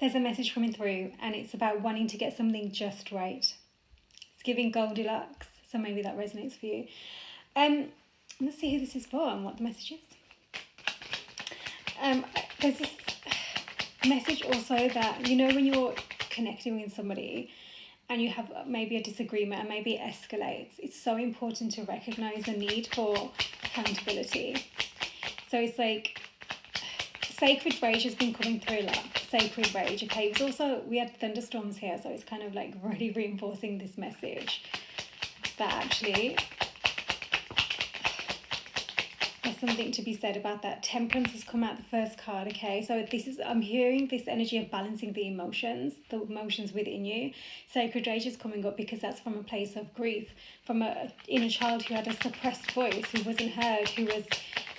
there's a message coming through, and it's about wanting to get something just right. It's giving Goldilocks, so maybe that resonates for you. Let's see who this is for and what the message is. There's this message also that, you know, when you're connecting with somebody and you have maybe a disagreement and maybe it escalates, it's so important to recognize the need for accountability. So it's like sacred rage has been coming through a lot. Sacred rage, okay. It's also, we had thunderstorms here, so it's kind of like really reinforcing this message that actually there's something to be said about that. Temperance has come out the first card, okay. So this is, I'm hearing this energy of balancing the emotions within you. Sacred rage is coming up because that's from a place of grief, from a inner child who had a suppressed voice, who wasn't heard, who was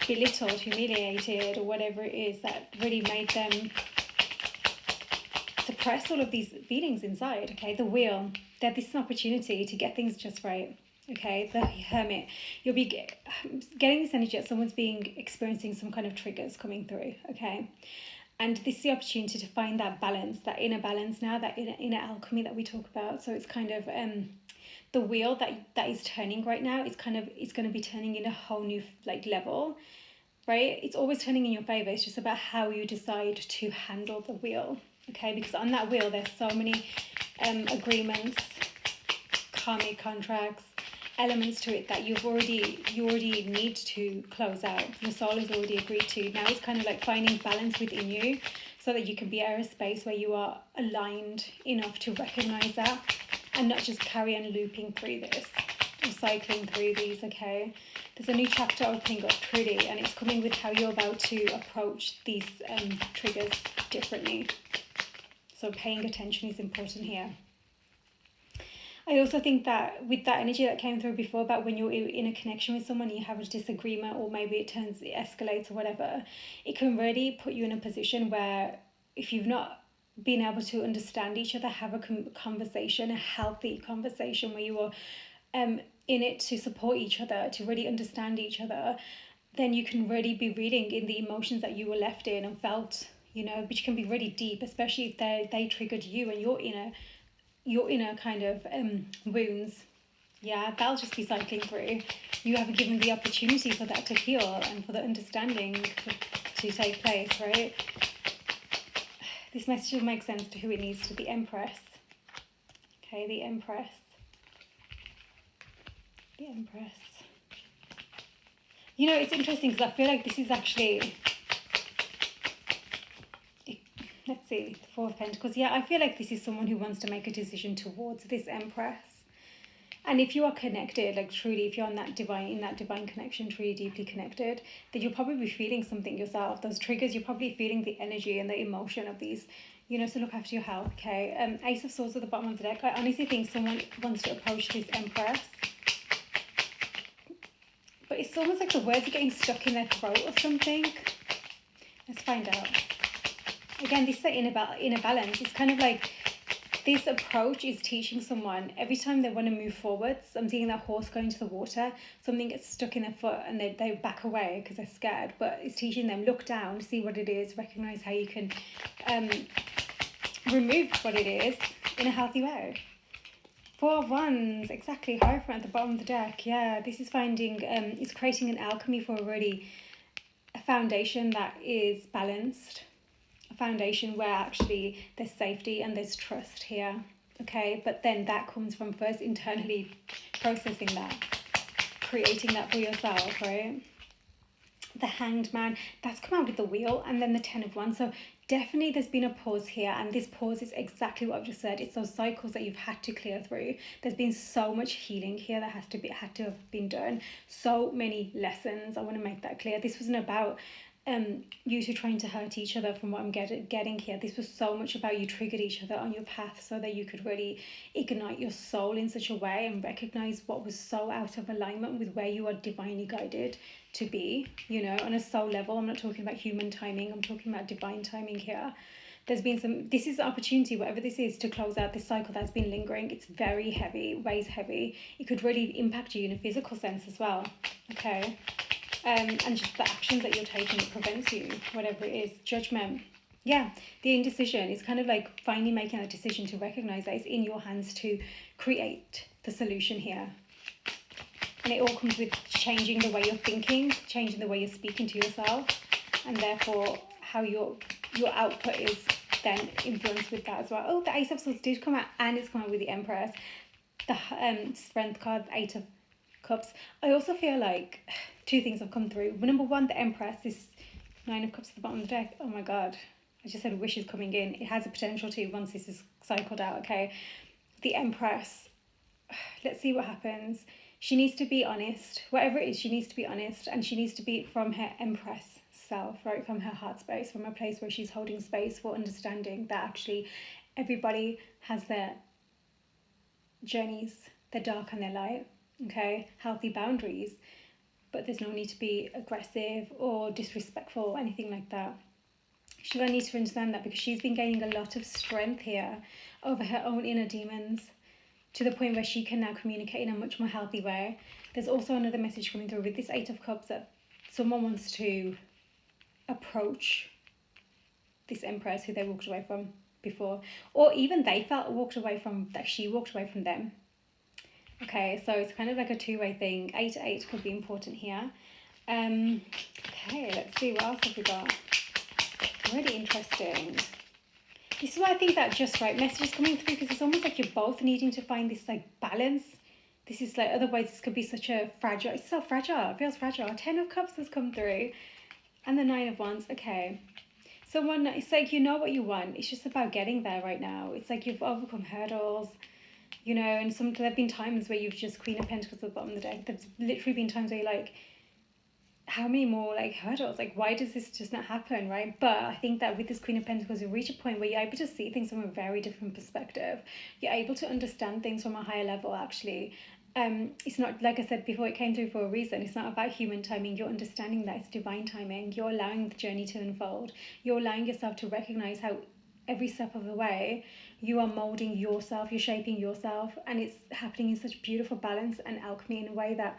belittled, humiliated, or whatever it is that really made them suppress all of these feelings inside, okay. The wheel, that this is an opportunity to get things just right. Okay, the Hermit, you'll be getting this energy that someone's experiencing some kind of triggers coming through, okay? And this is the opportunity to find that balance, that inner balance now, that inner alchemy that we talk about. So it's kind of the wheel that is turning right now. It's going to be turning in a whole new like level, right? It's always turning in your favor. It's just about how you decide to handle the wheel, okay? Because on that wheel, there's so many agreements, karmic contracts, elements to it that you already need to close out. Your soul has already agreed to. Now it's kind of like finding balance within you so that you can be at a space where you are aligned enough to recognize that and not just carry on looping through this or cycling through these, okay? There's a new chapter opening up truly, and it's coming with how you're about to approach these triggers differently. So paying attention is important here. I also think that with that energy that came through before about when you're in a connection with someone, you have a disagreement, or maybe it escalates or whatever, it can really put you in a position where if you've not been able to understand each other, have a conversation, a healthy conversation where you are in it to support each other, to really understand each other, then you can really be reading in the emotions that you were left in and felt, you know, which can be really deep, especially if they triggered you and your inner kind of wounds. Yeah, that'll just be cycling through. You haven't given the opportunity for that to heal and for the understanding to take place, right? This message will make sense to who it needs to. The Empress. Okay, the Empress. The Empress. You know, it's interesting because I feel like this is actually... Let's see, the Four of Pentacles. Yeah, I feel like this is someone who wants to make a decision towards this Empress. And if you are connected, like truly, if you're in that divine connection, truly deeply connected, then you'll probably be feeling something yourself. Those triggers, you're probably feeling the energy and the emotion of these, you know, so look after your health, okay? Ace of Swords at the bottom of the deck. I honestly think someone wants to approach this Empress. But it's almost like the words are getting stuck in their throat or something. Let's find out. Again, this is the inner balance. It's kind of like this approach is teaching someone every time they want to move forwards. I'm seeing that horse going to the water, something gets stuck in their foot and they back away because they're scared. But it's teaching them, look down, see what it is, recognize how you can remove what it is in a healthy way. Four of Wands, exactly, Hierophant at the bottom of the deck. Yeah, this is finding, it's creating an alchemy for a foundation that is balanced. A foundation where actually there's safety and there's trust here, okay? But then that comes from first internally processing that, creating that for yourself, right? The Hanged Man, that's come out with the Wheel, and then the Ten of Wands. So definitely there's been a pause here, and this pause is exactly what I've just said. It's those cycles that you've had to clear through. There's been so much healing here that had to have been done. So many lessons. I want to make that clear. This wasn't about you two trying to hurt each other from what I'm getting here. This was so much about you triggered each other on your path so that you could really ignite your soul in such a way and recognize what was so out of alignment with where you are divinely guided to be, you know, on a soul level. I'm not talking about human timing, I'm talking about divine timing here. There's been this is an opportunity, whatever this is, to close out this cycle that's been lingering. It's very heavy, weighs heavy. It could really impact you in a physical sense as well, okay? And just the actions that you're taking, it prevents you, whatever it is. Judgment. Yeah, the indecision is kind of like finally making a decision to recognize that it's in your hands to create the solution here. And it all comes with changing the way you're thinking, changing the way you're speaking to yourself, and therefore how your output is then influenced with that as well. Oh, the Ace of Swords did come out, and it's come out with the Empress. The Strength card, the Eight of Cups. I also feel like two things have come through. Number one, the Empress, this Nine of Cups at the bottom of the deck. Oh my God. I just said wishes coming in. It has a potential to once this is cycled out, okay? The Empress. Let's see what happens. She needs to be honest. Whatever it is, she needs to be honest. And she needs to be from her Empress self, right? From her heart space, from a place where she's holding space for understanding that actually everybody has their journeys, their dark and their light, okay? Healthy boundaries. But there's no need to be aggressive or disrespectful or anything like that. She's going to need to understand that because she's been gaining a lot of strength here over her own inner demons to the point where she can now communicate in a much more healthy way. There's also another message coming through with this Eight of Cups that someone wants to approach this Empress who they walked away from before, or even they walked away from, that she walked away from them. Okay, so it's kind of like a two-way thing. 8 to 8 could be important here. Okay, let's see, what else have we got? Really interesting. This is why I think that just right message is coming through, because it's almost like you're both needing to find this like balance. This is like, otherwise this could be such a fragile, it's so fragile, it feels fragile. 10 of Cups has come through and the 9 of Wands. Okay, someone, it's like you know what you want, it's just about getting there right now. It's like you've overcome hurdles, you know, and there have been times where you've just Queen of Pentacles at the bottom of the deck. There's literally been times where you're like, how many more like hurdles? Like, why does this just not happen, right? But I think that with this Queen of Pentacles, you reach a point where you're able to see things from a very different perspective. You're able to understand things from a higher level, actually. It's not, like I said before, it came through for a reason. It's not about human timing. You're understanding that it's divine timing. You're allowing the journey to unfold. You're allowing yourself to recognize how every step of the way you are molding yourself, you're shaping yourself, and it's happening in such beautiful balance and alchemy in a way that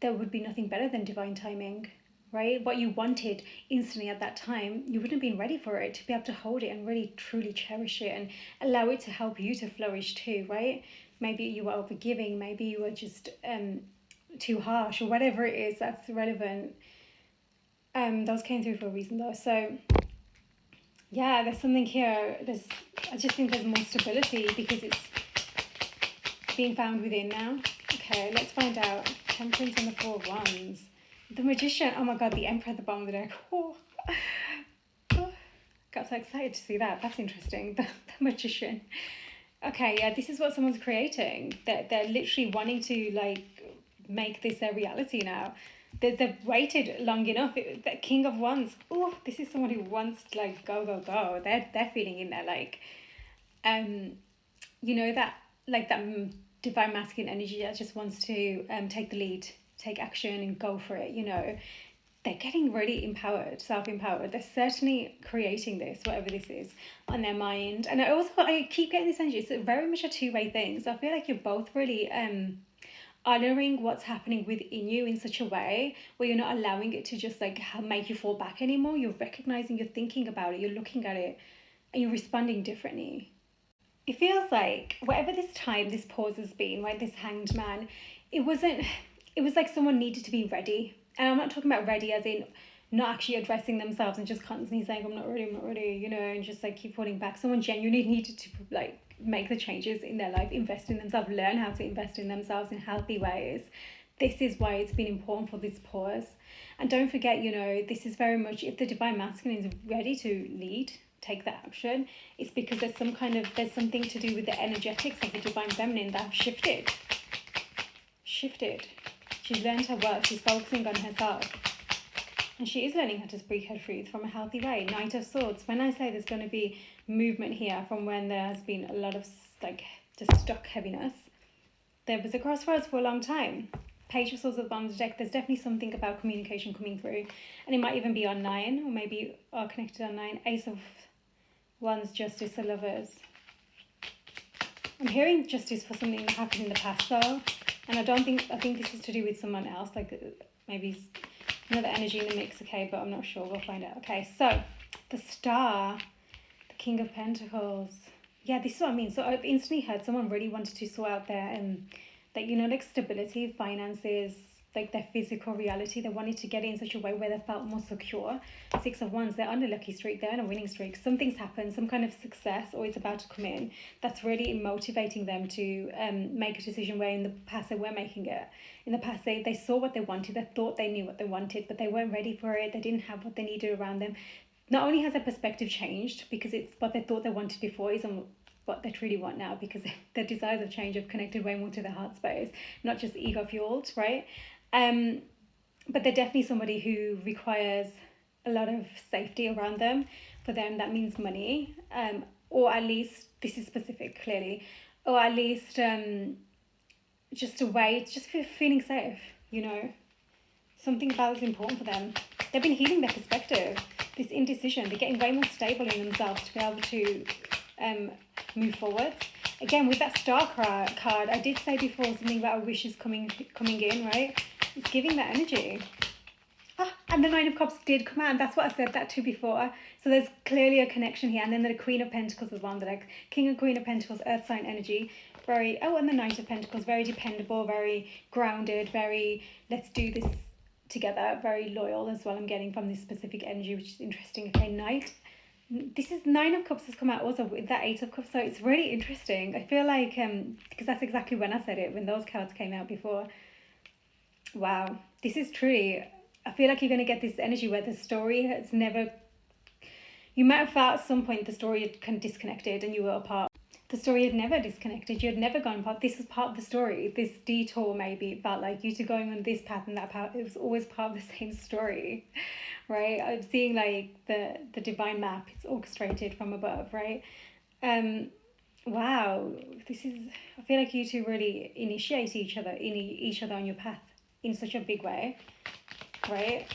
there would be nothing better than divine timing, right? What you wanted instantly at that time, you wouldn't have been ready for it, to be able to hold it and really truly cherish it and allow it to help you to flourish too, right? Maybe you were overgiving, maybe you were just too harsh, or whatever it is that's relevant. Those came through for a reason though. So yeah, there's something here. I just think there's more stability because it's being found within now. Okay, let's find out. Temperance and the Four of Wands. The Magician. Oh my God, the Emperor at the bottom of the deck. Oh. Got so excited to see that. That's interesting. The Magician. Okay, yeah, this is what someone's creating. They're literally wanting to like make this their reality now. They've waited long enough. The King of Wands. Oh, this is someone who wants to like go, go, go. They're feeling in there like, you know, that like that divine masculine energy that just wants to take the lead, take action and go for it, you know. They're getting really empowered, self-empowered. They're certainly creating this, whatever this is, on their mind. And I keep getting this energy. It's very much a two-way thing. So I feel like you're both really honoring what's happening within you in such a way where you're not allowing it to just like make you fall back anymore. You're recognizing, you're thinking about it, you're looking at it, and you're responding differently. It feels like whatever this time, this pause has been, right, this Hanged Man, it was like someone needed to be ready. And I'm not talking about ready as in not actually addressing themselves and just constantly saying, I'm not ready, you know, and just like keep falling back. Someone genuinely needed to like make the changes in their life, invest in themselves, learn how to invest in themselves in healthy ways. This is why it's been important for this pause. And don't forget, you know, this is very much, if the Divine Masculine is ready to lead, take that action, it's because there's something to do with the energetics of the Divine Feminine that have shifted. She's learned her work, she's focusing on herself. And she is learning how to speak her truth from a healthy way. Knight of Swords. When I say there's going to be movement here from when there has been a lot of like just stuck heaviness, there was a crossroads for a long time. Page of Swords at the bottom of the deck. There's definitely something about communication coming through. And it might even be on 9, or maybe are connected on 9. Ace of Wands, Justice, the Lovers. I'm hearing justice for something that happened in the past though. And I think this is to do with someone else, like maybe another energy in the mix, okay, but I'm not sure, we'll find out. Okay, so the Star, King of Pentacles. Yeah, this is what I mean. So I've instantly heard someone really wanted to sort out their like, you know, like stability, finances, like their physical reality. They wanted to get it in such a way where they felt more secure. Six of Wands, they're on a lucky streak, they're on a winning streak. Something's happened, some kind of success or it's about to come in. That's really motivating them to make a decision where in the past they weren't making it. In the past they saw what they wanted, they thought they knew what they wanted, but they weren't ready for it. They didn't have what they needed around them. Not only has their perspective changed because it's what they thought they wanted before isn't what they truly want now, because their desires have changed, have connected way more to their heart space, not just ego fueled, right? But they're definitely somebody who requires a lot of safety around them. For them, that means money, or at least, this is specific clearly, or at least just a way, just for feeling safe, you know? Something about is important for them. They've been healing their perspective, this indecision. They're getting way more stable in themselves to be able to move forward. Again, with that star card, I did say before something about a wish is coming in, right? It's giving that energy. And the Nine of Cups did come out, and that's what I said that to before. So there's clearly a connection here. And then the Queen of Pentacles is one, like King and Queen of Pentacles, Earth sign energy. Very, and the Knight of Pentacles, very dependable, very grounded, very, let's do this together, very loyal as well. I'm getting from this specific energy, which is interesting. Okay, Knight. This is Nine of Cups has come out also with that Eight of Cups, so it's really interesting. I feel like because that's exactly when I said it, when those cards came out before. Wow, this is truly, I feel like you're going to get this energy where the story has never, you might have felt at some point the story had kind of disconnected and you were apart. The story had never disconnected, you had never gone apart. This was part of the story. This detour maybe, it felt like you two going on this path and that path, it was always part of the same story, right? I'm seeing like the divine map, it's orchestrated from above, right? Wow, this is, I feel like you two really initiate each other on your path in such a big way, right?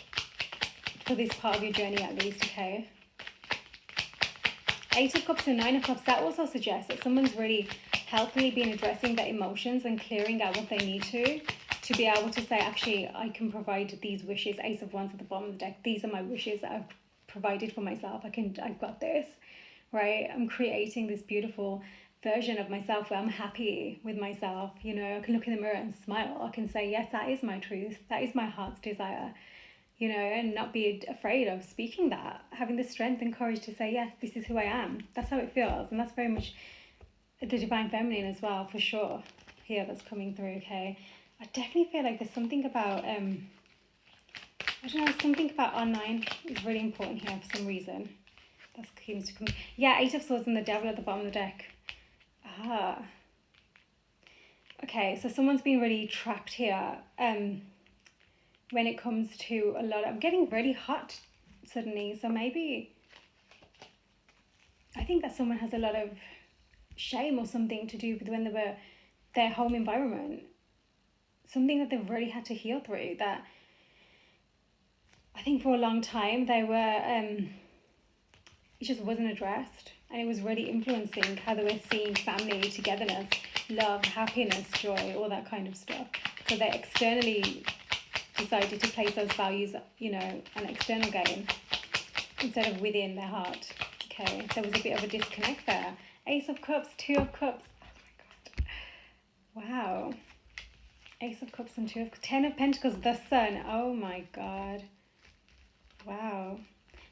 For this part of your journey at least, okay? Eight of Cups and Nine of Cups, that also suggests that someone's really healthily been addressing their emotions and clearing out what they need to be able to say, actually, I can provide these wishes. Ace of Wands at the bottom of the deck. These are my wishes that I've provided for myself. I've got this, right? I'm creating this beautiful version of myself where I'm happy with myself. You know, I can look in the mirror and smile. I can say, yes, that is my truth. That is my heart's desire. You know, and not be afraid of speaking that, having the strength and courage to say, yes, this is who I am. That's how it feels. And that's very much the divine feminine as well, for sure, here that's coming through, okay? I definitely feel like there's something about, I don't know, something about online is really important here for some reason. That seems to come, yeah, Eight of Swords and the Devil at the bottom of the deck. Okay, so someone's been really trapped here, when it comes to a lot of, I'm getting really hot suddenly, so maybe I think that someone has a lot of shame or something to do with when they were their home environment, something that they've really had to heal through, that I think for a long time they were it just wasn't addressed, and it was really influencing how they were seeing family, togetherness, love, happiness, joy, all that kind of stuff. So they externally decided to place those values, you know, on external gain instead of within their heart. Okay, there was a bit of a disconnect there. Ace of Cups, Two of Cups. Oh my god. Wow. Ace of Cups and Two of Cups. Ten of Pentacles, the Sun. Oh my god. Wow.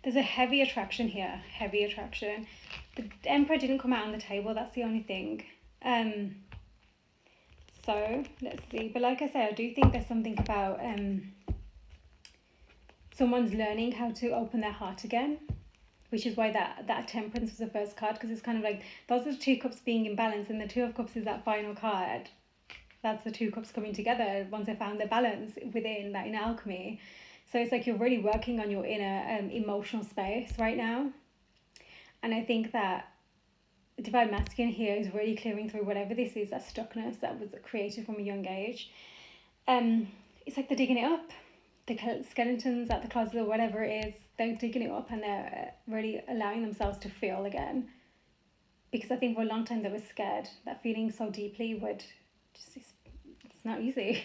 There's a heavy attraction here. Heavy attraction. The Emperor didn't come out on the table. That's the only thing. So let's see, but like I said, I do think there's something about someone's learning how to open their heart again, which is why that Temperance was the first card, because it's kind of like those are the two cups being in balance, and the Two of Cups is that final card. That's the two cups coming together once they found their balance within that inner alchemy. So it's like you're really working on your inner emotional space right now, and I think that Divine Masculine here is really clearing through whatever this is, that stuckness that was created from a young age. It's like they're digging it up. The skeletons at the closet or whatever it is, they're digging it up and they're really allowing themselves to feel again. Because I think for a long time they were scared. That feeling so deeply would just, it's not easy,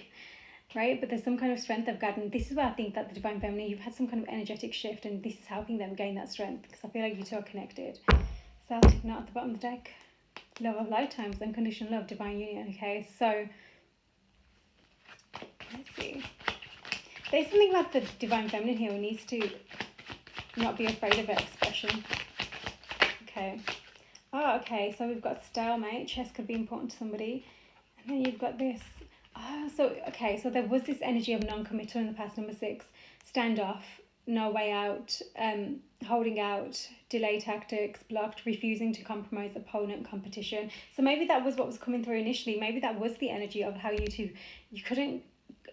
right? But there's some kind of strength they've gotten. This is where I think that the Divine Feminine, you've had some kind of energetic shift, and this is helping them gain that strength, because I feel like you two are connected. Celtic knot at the bottom of the deck. Love of lifetimes, unconditional love, divine union. Okay, so let's see. There's something about the divine feminine here who needs to not be afraid of her expression. Okay. Oh, okay. So we've got stalemate. Chess could be important to somebody. And then you've got this. Oh, so, okay. So there was this energy of non-committal in the past, number 6. Standoff, no way out, holding out, delay tactics, blocked, refusing to compromise, opponent, competition. So maybe that was what was coming through initially. Maybe that was the energy of how you couldn't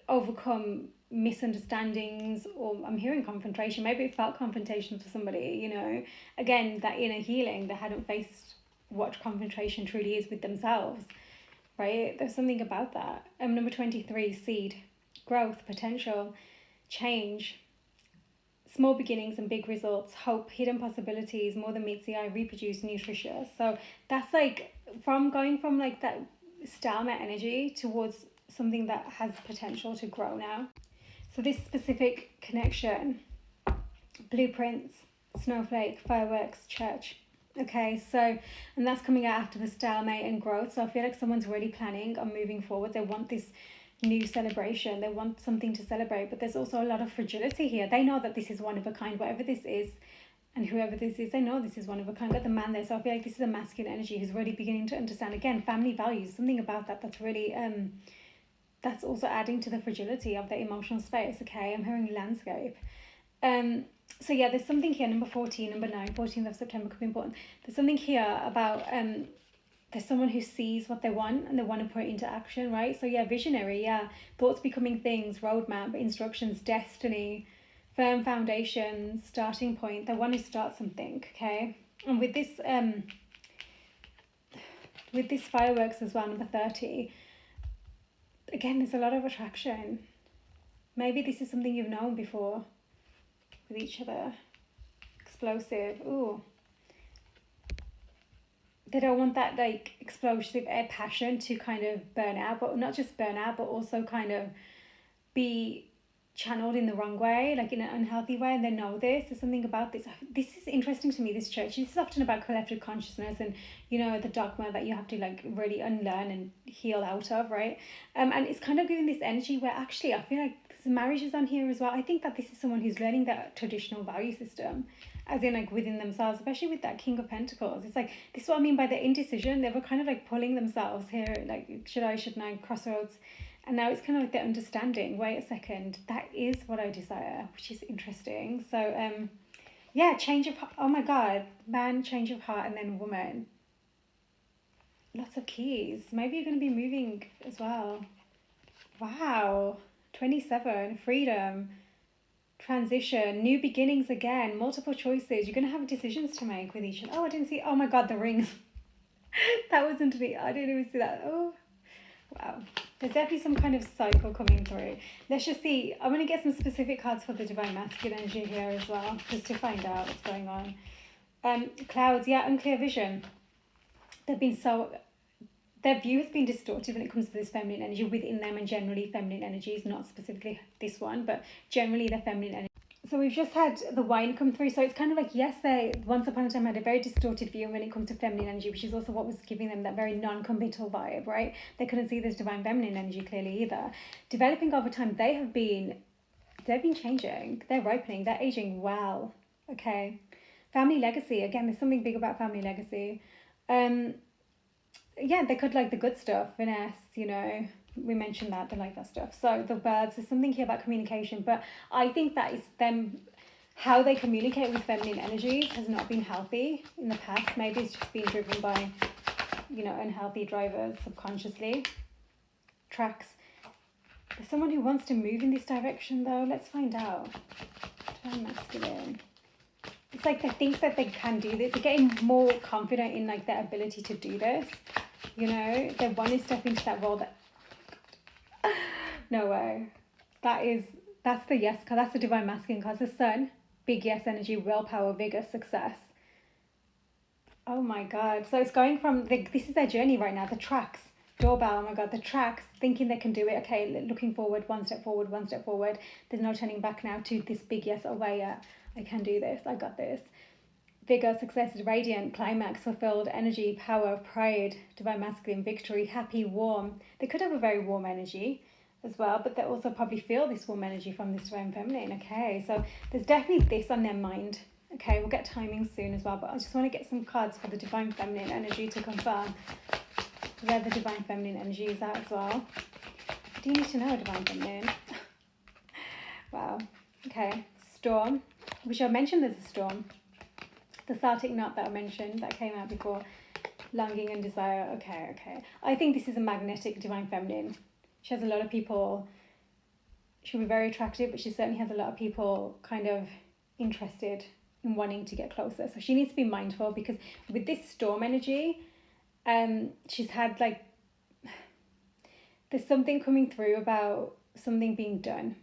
overcome misunderstandings, or I'm hearing confrontation. Maybe it felt confrontation for somebody, you know. Again, that inner healing, they hadn't faced what confrontation truly is with themselves, right? There's something about that. Number 23, seed, growth, potential, change, small beginnings and big results, hope, hidden possibilities, more than meets the eye, reproduce, nutritious. So that's like going from like that stalemate energy towards something that has potential to grow now. So this specific connection, blueprints, snowflake, fireworks, church. Okay, so, and that's coming out after the stalemate and growth. So I feel like someone's already planning on moving forward. They want this new celebration. They want something to celebrate, but there's also a lot of fragility here. They know that this is one of a kind, whatever this is, and whoever this is, they know this is one of a kind. Got the man there, so I feel like this is a masculine energy who's really beginning to understand, again, family values, something about that that's really, that's also adding to the fragility of the emotional space. Okay, I'm hearing landscape. So yeah, there's something here, number 14, number 9, 14th of September could be important. There's something here about, there's someone who sees what they want and they want to put it into action, right? So yeah, visionary, yeah. Thoughts becoming things, roadmap, instructions, destiny, firm foundations, starting point. They want to start something, okay? And with this fireworks as well, number 30, again, there's a lot of attraction. Maybe this is something you've known before with each other. Explosive, ooh. They don't want that like explosive passion to kind of burn out, but not just burn out, but also kind of be channeled in the wrong way, like in an unhealthy way, and they know this. There's something about this. This is interesting to me, this church. This is often about collective consciousness and, you know, the dogma that you have to like really unlearn and heal out of, right? And it's kind of giving this energy where actually I feel like there's marriages on here as well. I think that this is someone who's learning that traditional value system, as in like within themselves, especially with that King of Pentacles. It's like, this is what I mean by the indecision. They were kind of like pulling themselves here, like should I, shouldn't I, crossroads. And now it's kind of like the understanding, wait a second, that is what I desire, which is interesting. So yeah, change of heart. Oh my God, man, change of heart, and then woman. Lots of keys. Maybe you're going to be moving as well. Wow. 27, freedom, transition, new beginnings again, multiple choices. You're going to have decisions to make with each other. Oh, I didn't see. Oh my God, the rings. That was underneath. I didn't even see that. Oh, wow. There's definitely some kind of cycle coming through. Let's just see. I'm going to get some specific cards for the divine masculine energy here as well, just to find out what's going on. Clouds, yeah, unclear vision. Their view has been distorted when it comes to this feminine energy within them, and generally feminine energies, not specifically this one, but generally the feminine energy. So we've just had the wine come through. So it's kind of like, yes, they once upon a time had a very distorted view when it comes to feminine energy, which is also what was giving them that very non-committal vibe, right? They couldn't see this divine feminine energy clearly either. Developing over time, they've been changing. They're ripening. They're aging well. Okay. Family legacy. Again, there's something big about family legacy. Yeah, they could like the good stuff, finesse, you know, we mentioned that, they like that stuff. So the birds, there's something here about communication, but I think that is them, how they communicate with feminine energies has not been healthy in the past. Maybe it's just been driven by, you know, unhealthy drivers subconsciously. Tracks. There's someone who wants to move in this direction though. Let's find out. Divine masculine. It's like they think that they can do this. They're getting more confident in like their ability to do this. You know, they want to step into that role that... No way. That's the yes card. That's the divine masculine card. The sun, big yes energy, willpower, vigor, success. Oh my God. So it's going from, this is their journey right now. The tracks, doorbell, oh my God, the tracks, thinking they can do it. Okay, looking forward, one step forward, one step forward. There's no turning back now to this big yes, oh yeah, I can do this, I got this. vigor, success, radiant, climax, fulfilled, energy, power, pride, divine masculine, victory, happy, warm. They could have a very warm energy as well, but they also probably feel this warm energy from this divine feminine. Okay, so there's definitely this on their mind. Okay, we'll get timing soon as well, but I just want to get some cards for the divine feminine energy to confirm where the divine feminine energy is at as well. Do you need to know divine feminine? Wow. Okay, storm. Which I mentioned there's a storm. The Celtic knot that I mentioned that came out before, longing and desire. Okay. I think this is a magnetic divine feminine. She has a lot of people. She'll be very attractive, but she certainly has a lot of people kind of interested in wanting to get closer. So she needs to be mindful, because with this storm energy, she's had like, there's something coming through about something being done.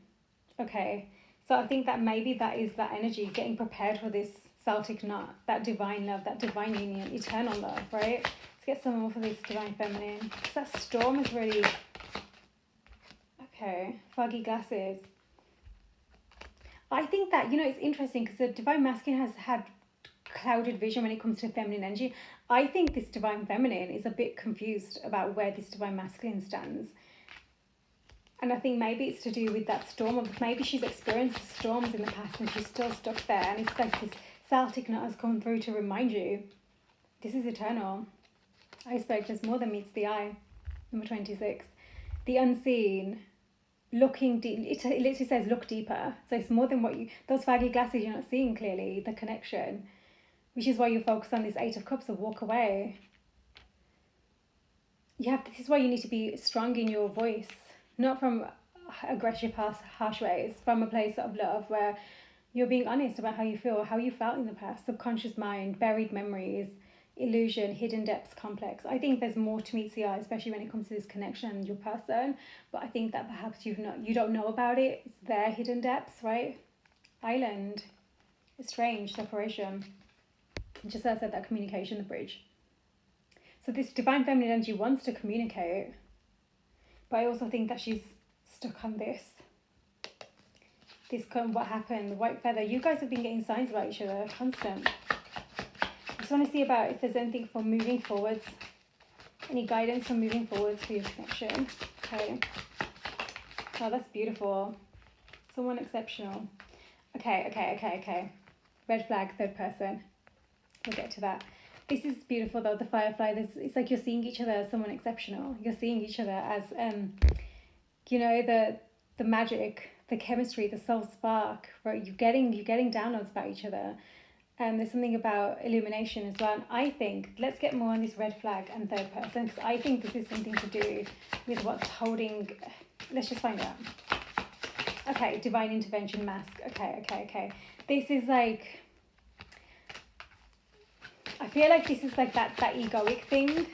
Okay, so I think that maybe that is that energy, getting prepared for this Celtic knot, that divine love, that divine union, eternal love, right? Let's get some more for this divine feminine, because that storm is really, okay, foggy glasses. I think that, it's interesting, because the divine masculine has had clouded vision when it comes to feminine energy. I think this divine feminine is a bit confused about where this divine masculine stands. And I think maybe it's to do with that storm, or maybe she's experienced storms in the past and she's still stuck there, and it's like this Celtic knot has come through to remind you, this is eternal. Iceberg, there's more than meets the eye. Number 26. The unseen, looking deep. It literally says look deeper. So it's more than those foggy glasses, you're not seeing clearly the connection, which is why you focus on this Eight of Cups of walk away. This is why you need to be strong in your voice, not from aggressive, harsh ways, from a place of love where you're being honest about how you feel, how you felt in the past, subconscious mind, buried memories, illusion, hidden depths, complex. I think there's more to meet the eye, especially when it comes to this connection and your person, but I think that perhaps you don't know about it. It's their hidden depths, right? Island, strange, separation. Just as I said, that communication, the bridge. So this divine feminine energy wants to communicate, but I also think that she's stuck on this what happened, the white feather. You guys have been getting signs about each other, constant. I just want to see about if there's anything for moving forwards, any guidance for moving forwards for your connection. Okay. Oh, that's beautiful. Someone exceptional. Okay. Red flag, third person. We'll get to that. This is beautiful though, the firefly. It's like you're seeing each other as someone exceptional. You're seeing each other as, the magic, the chemistry, the soul spark, right? You're getting downloads about each other. There's something about illumination as well. And I think, let's get more on this red flag and third person, because I think this is something to do with what's holding. Let's just find out. Okay, divine intervention mask. Okay. This is like, I feel like this is like that egoic thing.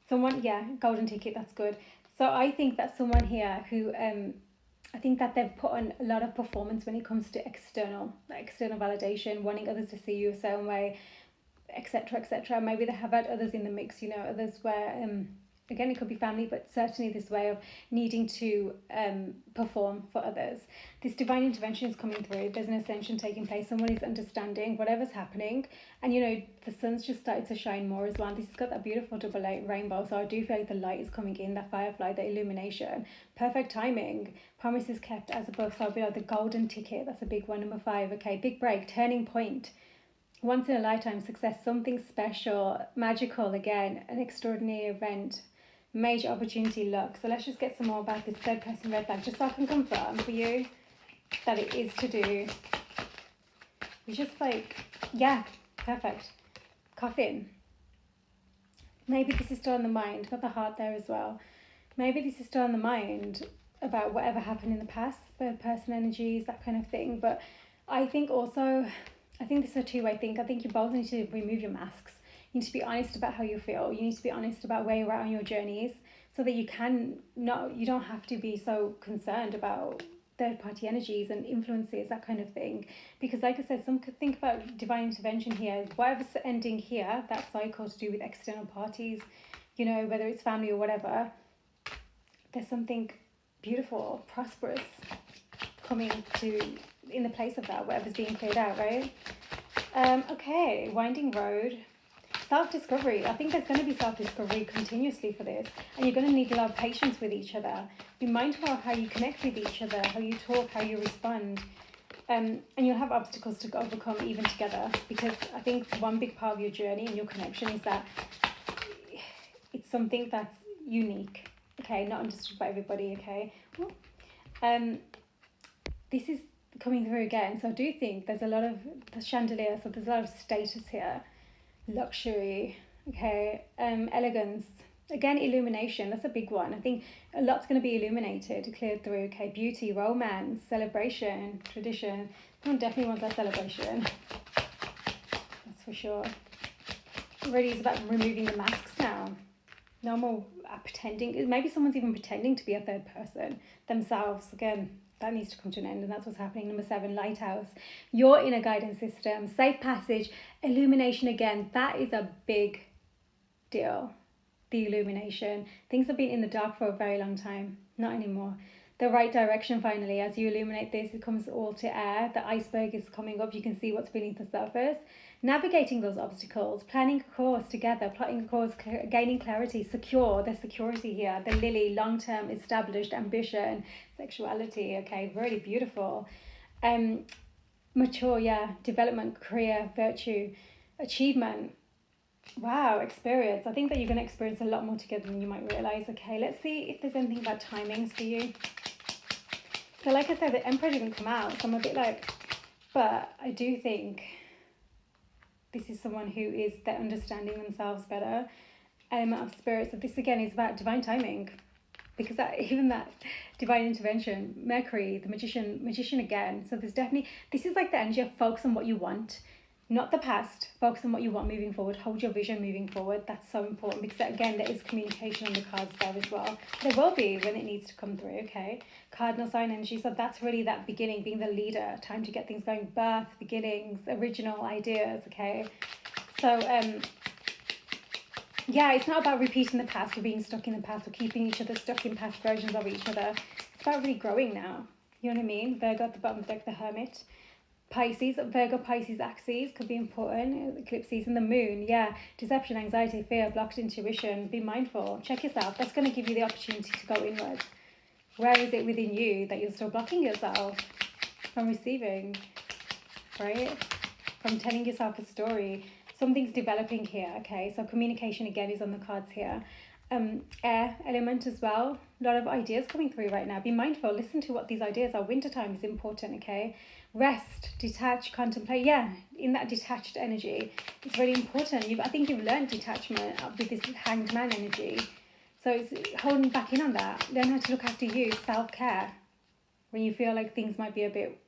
Someone, golden ticket, that's good. So I think that someone here who, I think that they've put on a lot of performance when it comes to external validation, wanting others to see you a certain way, etc. Maybe they have had others in the mix, others where, again, it could be family, but certainly this way of needing to perform for others. This divine intervention is coming through. There's an ascension taking place. Someone is understanding whatever's happening. And, the sun's just started to shine more as well. This has got that beautiful double light rainbow. So I do feel like the light is coming in, that firefly, the illumination. Perfect timing. Promises kept as above, so below. The golden ticket, that's a big one. Number 5. Okay, big break, turning point. Once in a lifetime success, something special, magical again, an extraordinary event. Major opportunity, luck. So let's just get some more about this third person red flag, just so I can confirm for you that it is to do. It's just like, perfect. Coffin. Maybe this is still on the mind. Got the heart there as well. Maybe this is still on the mind about whatever happened in the past, third person energies, that kind of thing. But I think this is a two-way thing. I think you both need to remove your masks. You need to be honest about how you feel. You need to be honest about where you're at on your journeys, so that you don't have to be so concerned about third party energies and influences, that kind of thing. Because like I said, some could think about divine intervention here. Whatever's ending here, that cycle to do with external parties, whether it's family or whatever, there's something beautiful, prosperous coming to in the place of that, whatever's being cleared out, right? Okay, winding road. Self-discovery. I think there's going to be self-discovery continuously for this, and you're going to need a lot of patience with each other. Be mindful of how you connect with each other, how you talk, how you respond. And you'll have obstacles to overcome even together, because I think one big part of your journey and your connection is that it's something that's unique, okay, not understood by everybody, okay. This is coming through again, so I do think there's a lot of the chandelier, so there's a lot of status here, luxury, okay, elegance, again, illumination, that's a big one. I think a lot's going to be illuminated, cleared through, okay, beauty, romance, celebration, tradition. Someone definitely wants that celebration, that's for sure. It really is about removing the masks now. No more pretending. Maybe someone's even pretending to be a third person themselves. Again, that needs to come to an end, and that's what's happening. Number 7, lighthouse. Your inner guidance system, safe passage, illumination again. That is a big deal. The illumination. Things have been in the dark for a very long time. Not anymore. The right direction finally. As you illuminate this, it comes all to air. The iceberg is coming up. You can see what's beneath the surface. Navigating those obstacles, planning a course together, plotting a course, gaining clarity, secure, the security here, the lily, long-term established ambition, sexuality, okay, really beautiful. Mature, yeah, development, career, virtue, achievement, wow, experience. I think that you're going to experience a lot more together than you might realize. Okay, let's see if there's anything about timings for you. So like I said, the Emperor didn't come out, so I'm a bit like, but I do think this is someone who is, they're understanding themselves better. Element of spirit. So this again is about divine timing, because even that divine intervention, Mercury, the magician again. So there's definitely, this is like the energy of focus on what you want, not the past. Focus on what you want moving forward. Hold your vision moving forward. That's so important, because again, there is communication on the cards there as well. There will be when it needs to come through, okay? Cardinal sign energy. So that's really that beginning, being the leader, time to get things going, birth, beginnings, original ideas, okay? So, yeah, it's not about repeating the past or being stuck in the past or keeping each other stuck in past versions of each other. It's about really growing now. You know what I mean? Virgo at the bottom of the deck, the Hermit. Pisces, Virgo, Pisces axes could be important. Eclipses and the moon, yeah. Deception, anxiety, fear, blocked intuition. Be mindful. Check yourself. That's going to give you the opportunity to go inwards. Where is it within you that you're still blocking yourself from receiving, right? From telling yourself a story. Something's developing here, okay? So communication again is on the cards here. Air element as well. A lot of ideas coming through right now. Be mindful. Listen to what these ideas are. Wintertime is important, okay? Rest, detach, contemplate. Yeah, in that detached energy, it's really important. I think you've learned detachment with this hanged man energy. So it's holding back in on that. Learn how to look after you. Self-care. When you feel like things might be a bit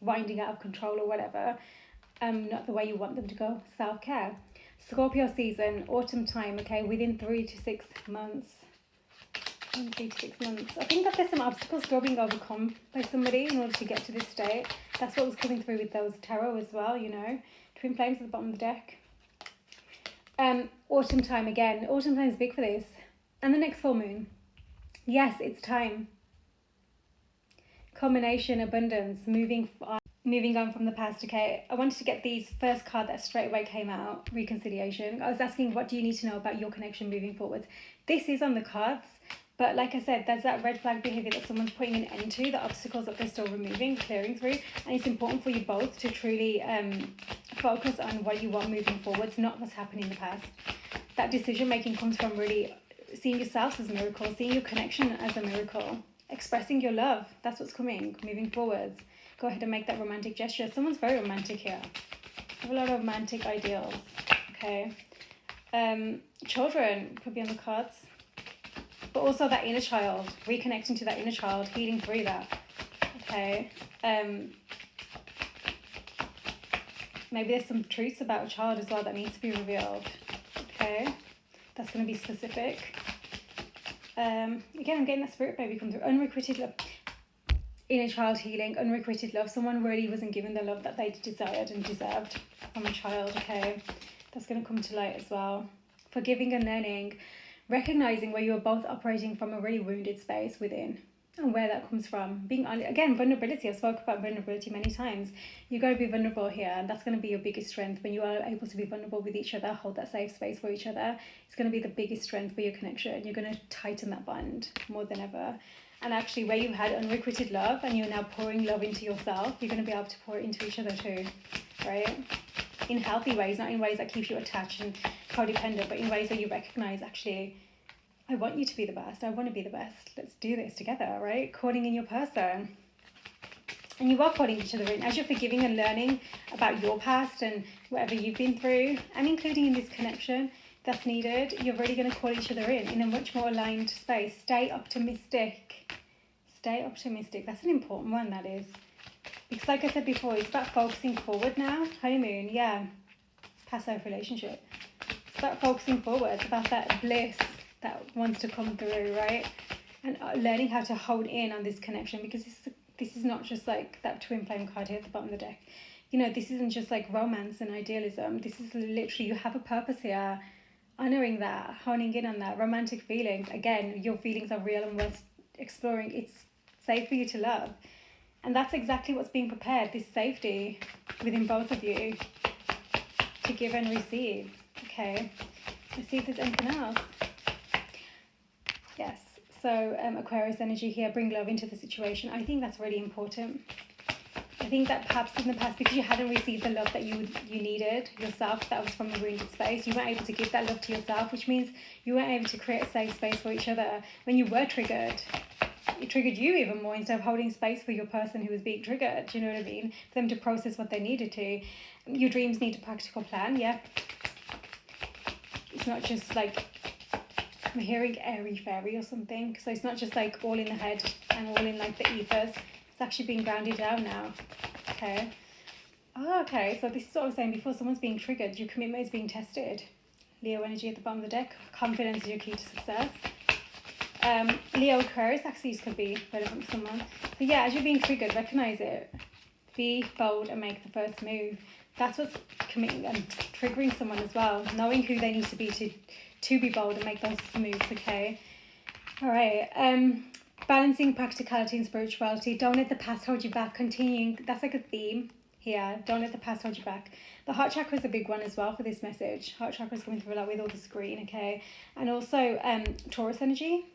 winding out of control or whatever. Not the way you want them to go. Self-care. Scorpio season, autumn time, okay, within 3 to 6 months. 3 to 6 months. I think that there's some obstacles still being overcome by somebody in order to get to this state. That's what was coming through with those tarot as well, you know. Twin flames at the bottom of the deck. Autumn time again. Autumn time is big for this. And the next full moon. Yes, it's time. Combination, abundance, moving on from the past, okay? I wanted to get these first card that straight away came out, reconciliation. I was asking, what do you need to know about your connection moving forward? This is on the cards, but like I said, there's that red flag behavior that someone's putting an end to, the obstacles that they're still removing, clearing through, and it's important for you both to truly focus on what you want moving forward, not what's happened in the past. That decision making comes from really seeing yourself as a miracle, seeing your connection as a miracle, expressing your love. That's what's coming, moving forwards. Go ahead and make that romantic gesture. Someone's very romantic here. I have a lot of romantic ideals, okay? Children could be on the cards. But also that inner child, reconnecting to that inner child, healing through that, okay? Maybe there's some truths about a child as well that needs to be revealed, okay? That's going to be specific. Again, I'm getting that spirit baby come through. Unrequited love. Inner child healing, unrequited love. Someone really wasn't given the love that they desired and deserved from a child, okay? That's going to come to light as well. Forgiving and learning. Recognizing where you are both operating from a really wounded space within. and where that comes from. Being again, vulnerability. I've spoken about vulnerability many times. You got to be vulnerable here, and that's going to be your biggest strength. When you are able to be vulnerable with each other, hold that safe space for each other, it's going to be the biggest strength for your connection. You're going to tighten that bond more than ever. And actually, where you had unrequited love and you're now pouring love into yourself, you're going to be able to pour it into each other too, right? In healthy ways, not in ways that keep you attached and codependent, but in ways where you recognize, actually, I want you to be the best. I want to be the best. Let's do this together, right? Calling in your person. And you are calling each other in. As you're forgiving and learning about your past and whatever you've been through, and including in this connection that's needed, you're really going to call each other in a much more aligned space. Stay optimistic. Stay optimistic. That's an important one, that is. Because like I said before, it's about focusing forward now. Honeymoon, yeah. Past life relationship. It's about focusing forward. It's about that bliss that wants to come through, right? And learning how to hold in on this connection, because this is not just like that twin flame card here at the bottom of the deck. You know, this isn't just like romance and idealism. This is literally, you have a purpose here. Honoring that, honing in on that. Romantic feelings. Again, your feelings are real and worth exploring. It's safe for you to love. And that's exactly what's being prepared, this safety within both of you to give and receive. Okay, let's see if there's anything else. Yes, so Aquarius energy here, bring love into the situation. I think that's really important. I think that perhaps in the past, because you hadn't received the love that you needed yourself, that was from the wounded space, you weren't able to give that love to yourself, which means you weren't able to create a safe space for each other. When you were triggered, it triggered you even more instead of holding space for your person who was being triggered. Do you know what I mean? For them to process what they needed to. Your dreams need a practical plan, yeah. It's not just like, I'm hearing airy fairy or something. So it's not just like all in the head and all in like the ethers. It's actually being grounded down now. Okay. Oh, okay. So this is what I was saying before. Someone's being triggered. Your commitment is being tested. Leo energy at the bottom of the deck. Confidence is your key to success. Leo Aquarius, actually, this could be relevant for someone. So yeah, as you're being triggered, recognize it. Be bold and make the first move. That's what's committing and triggering someone as well. Knowing who they need to be to be bold and make those moves, okay? All right. Balancing practicality and spirituality. Don't let the past hold you back. Continuing. That's like a theme here. Don't let the past hold you back. The heart chakra is a big one as well for this message. Heart chakra is coming through a lot with all the screen, okay? And also Taurus energy.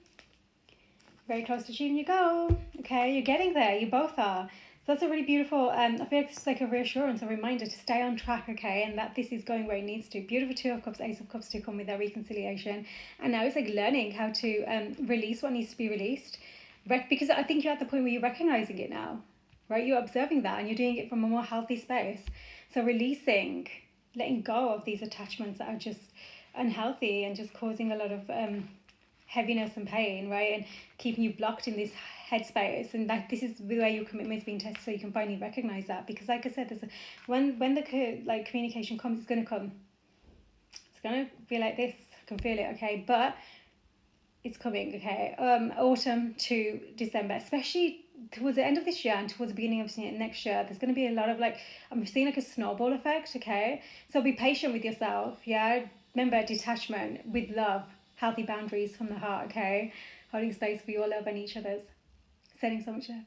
Very close to June you go. Okay, you're getting there. You both are. So that's a really beautiful, I feel like it's like a reassurance, a reminder to stay on track, okay, and that this is going where it needs to. Beautiful Two of Cups, Ace of Cups to come with that reconciliation. And now it's like learning how to release what needs to be released. Because I think you're at the point where you're recognizing it now, right? You're observing that and you're doing it from a more healthy space. So releasing, letting go of these attachments that are just unhealthy and just causing a lot of heaviness and pain, right? And keeping you blocked in this headspace. And that this is the way your commitment is being tested, so you can finally recognize that. Because like I said, there's when the like communication comes, it's going to come. It's going to be like this. I can feel it, okay? But it's coming, okay? Autumn to December, especially towards the end of this year and towards the beginning of next year, there's going to be a lot of like, I'm seeing like a snowball effect, okay? So be patient with yourself, yeah? Remember, detachment with love, healthy boundaries from the heart, okay? Holding space for your love and each other's. Sending so much love.